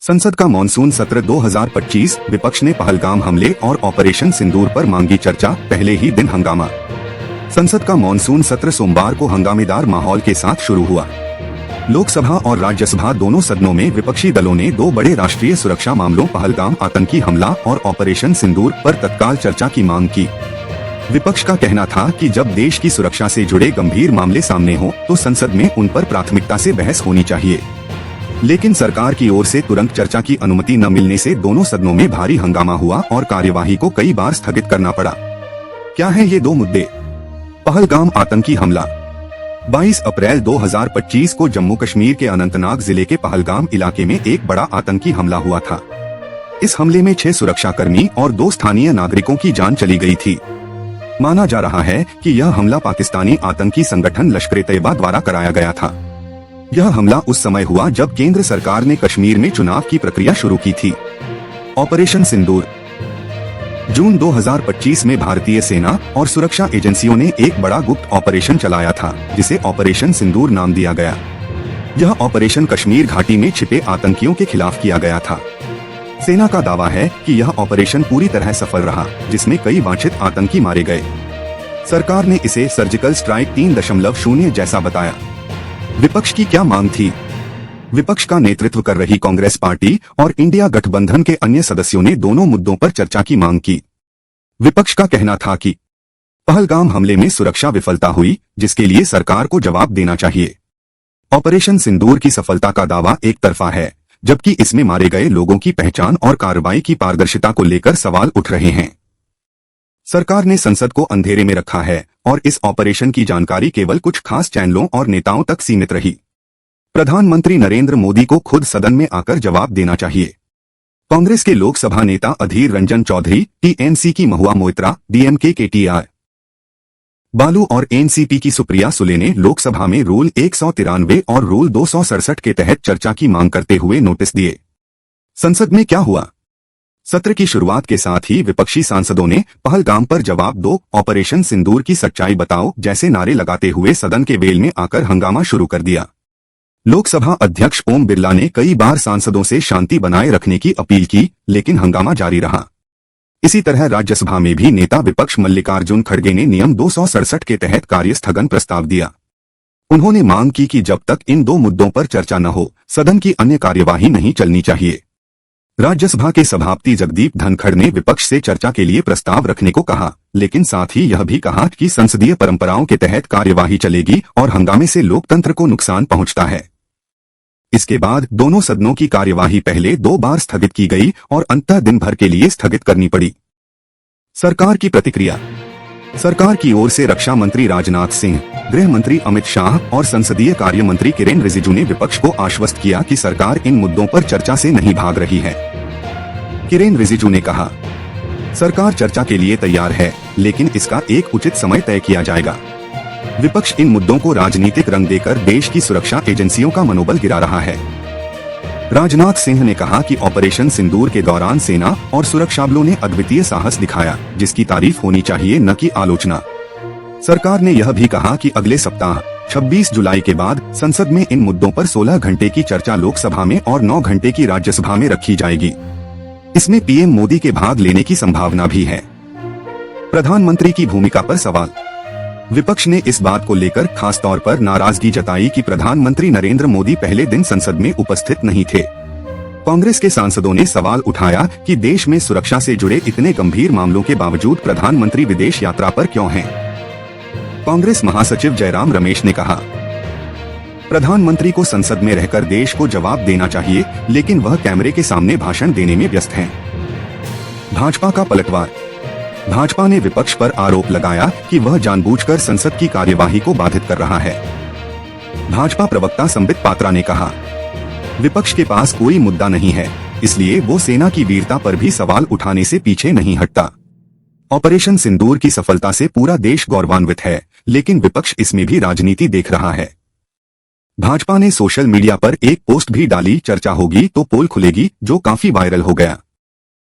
संसद का मॉनसून सत्र 2025, विपक्ष ने पहलगाम हमले और ऑपरेशन सिंदूर पर मांगी चर्चा, पहले ही दिन हंगामा। संसद का मॉनसून सत्र सोमवार को हंगामेदार माहौल के साथ शुरू हुआ। लोकसभा और राज्यसभा दोनों सदनों में विपक्षी दलों ने दो बड़े राष्ट्रीय सुरक्षा मामलों पहलगाम आतंकी हमला और ऑपरेशन सिंदूर पर तत्काल चर्चा की मांग की। विपक्ष का कहना था कि जब देश की सुरक्षा से जुड़े गंभीर मामले सामने हो तो संसद में उन पर प्राथमिकता से बहस होनी चाहिए। लेकिन सरकार की ओर से तुरंत चर्चा की अनुमति न मिलने से दोनों सदनों में भारी हंगामा हुआ और कार्यवाही को कई बार स्थगित करना पड़ा। क्या है ये दो मुद्दे? पहलगाम आतंकी हमला। 22 अप्रैल 2025 को जम्मू कश्मीर के अनंतनाग जिले के पहलगाम इलाके में एक बड़ा आतंकी हमला हुआ था। इस हमले में 6 सुरक्षाकर्मी और 2 स्थानीय नागरिकों की जान चली गई थी। माना जा रहा है कि यह हमला पाकिस्तानी आतंकी संगठन लश्कर-ए-तैयबा द्वारा कराया गया था। यह हमला उस समय हुआ जब केंद्र सरकार ने कश्मीर में चुनाव की प्रक्रिया शुरू की थी। ऑपरेशन सिंदूर। जून 2025 में भारतीय सेना और सुरक्षा एजेंसियों ने एक बड़ा गुप्त ऑपरेशन चलाया था, जिसे ऑपरेशन सिंदूर नाम दिया गया। यह ऑपरेशन कश्मीर घाटी में छिपे आतंकियों के खिलाफ किया गया था। सेना का दावा है कि यह ऑपरेशन पूरी तरह सफल रहा, जिसमें कई वांछित आतंकी मारे गए। सरकार ने इसे सर्जिकल स्ट्राइक 3.0 जैसा बताया। विपक्ष की क्या मांग थी? विपक्ष का नेतृत्व कर रही कांग्रेस पार्टी और इंडिया गठबंधन के अन्य सदस्यों ने दोनों मुद्दों पर चर्चा की मांग की। विपक्ष का कहना था कि पहलगाम हमले में सुरक्षा विफलता हुई, जिसके लिए सरकार को जवाब देना चाहिए। ऑपरेशन सिंदूर की सफलता का दावा एक तरफा है, जबकि इसमें मारे गए लोगों की पहचान और कार्रवाई की पारदर्शिता को लेकर सवाल उठ रहे हैं। सरकार ने संसद को अंधेरे में रखा है और इस ऑपरेशन की जानकारी केवल कुछ खास चैनलों और नेताओं तक सीमित रही। प्रधानमंत्री नरेंद्र मोदी को खुद सदन में आकर जवाब देना चाहिए। कांग्रेस के लोकसभा नेता अधीर रंजन चौधरी, टीएमसी की महुआ मोइत्रा, डीएमके के टीआर बालू और एनसीपी की सुप्रिया सुले ने लोकसभा में रूल 193 और रूल 267 के तहत चर्चा की मांग करते हुए नोटिस दिए। संसद में क्या हुआ? सत्र की शुरुआत के साथ ही विपक्षी सांसदों ने पहलगाम पर जवाब दो, ऑपरेशन सिंदूर की सच्चाई बताओ जैसे नारे लगाते हुए सदन के वेल में आकर हंगामा शुरू कर दिया। लोकसभा अध्यक्ष ओम बिरला ने कई बार सांसदों से शांति बनाए रखने की अपील की, लेकिन हंगामा जारी रहा। इसी तरह राज्यसभा में भी नेता विपक्ष मल्लिकार्जुन खड़गे ने नियम 267 के तहत कार्यस्थगन प्रस्ताव दिया। उन्होंने मांग की कि जब तक इन दो मुद्दों पर चर्चा न हो, सदन की अन्य कार्यवाही नहीं चलनी चाहिए। राज्यसभा के सभापति जगदीप धनखड़ ने विपक्ष से चर्चा के लिए प्रस्ताव रखने को कहा, लेकिन साथ ही यह भी कहा कि संसदीय परंपराओं के तहत कार्यवाही चलेगी और हंगामे से लोकतंत्र को नुकसान पहुंचता है। इसके बाद दोनों सदनों की कार्यवाही पहले 2 बार स्थगित की गई और अंततः दिन भर के लिए स्थगित करनी पड़ी। सरकार की प्रतिक्रिया। सरकार की ओर से रक्षा मंत्री राजनाथ सिंह, गृह मंत्री अमित शाह और संसदीय कार्य मंत्री किरेन रिजिजू ने विपक्ष को आश्वस्त किया कि सरकार इन मुद्दों पर चर्चा से नहीं भाग रही है। किरेन रिजिजू ने कहा, सरकार चर्चा के लिए तैयार है, लेकिन इसका एक उचित समय तय किया जाएगा। विपक्ष इन मुद्दों को राजनीतिक रंग देकर देश की सुरक्षा एजेंसियों का मनोबल गिरा रहा है। राजनाथ सिंह ने कहा कि ऑपरेशन सिंदूर के दौरान सेना और सुरक्षा बलों ने अद्वितीय साहस दिखाया, जिसकी तारीफ होनी चाहिए, न कि आलोचना। सरकार ने यह भी कहा कि अगले सप्ताह 26 जुलाई के बाद संसद में इन मुद्दों पर 16 घंटे की चर्चा लोकसभा में और 9 घंटे की राज्यसभा में रखी जाएगी। इसमें पीएम मोदी के भाग लेने की संभावना भी है। प्रधानमंत्री की भूमिका पर सवाल। विपक्ष ने इस बात को लेकर खास तौर पर नाराजगी जताई कि प्रधानमंत्री नरेंद्र मोदी पहले दिन संसद में उपस्थित नहीं थे। कांग्रेस के सांसदों ने सवाल उठाया कि देश में सुरक्षा से जुड़े इतने गंभीर मामलों के बावजूद प्रधानमंत्री विदेश यात्रा पर क्यों हैं? कांग्रेस महासचिव जयराम रमेश ने कहा, प्रधानमंत्री को संसद में रहकर देश को जवाब देना चाहिए, लेकिन वह कैमरे के सामने भाषण देने में व्यस्त हैं। भाजपा का पलटवार। भाजपा ने विपक्ष पर आरोप लगाया कि वह जानबूझकर संसद की कार्यवाही को बाधित कर रहा है। भाजपा प्रवक्ता संबित पात्रा ने कहा, विपक्ष के पास कोई मुद्दा नहीं है, इसलिए वो सेना की वीरता पर भी सवाल उठाने से पीछे नहीं हटता। ऑपरेशन सिंदूर की सफलता से पूरा देश गौरवान्वित है, लेकिन विपक्ष इसमें भी राजनीति देख रहा है। भाजपा ने सोशल मीडिया पर एक पोस्ट भी डाली, चर्चा होगी तो पोल खुलेगी, जो काफी वायरल हो गया।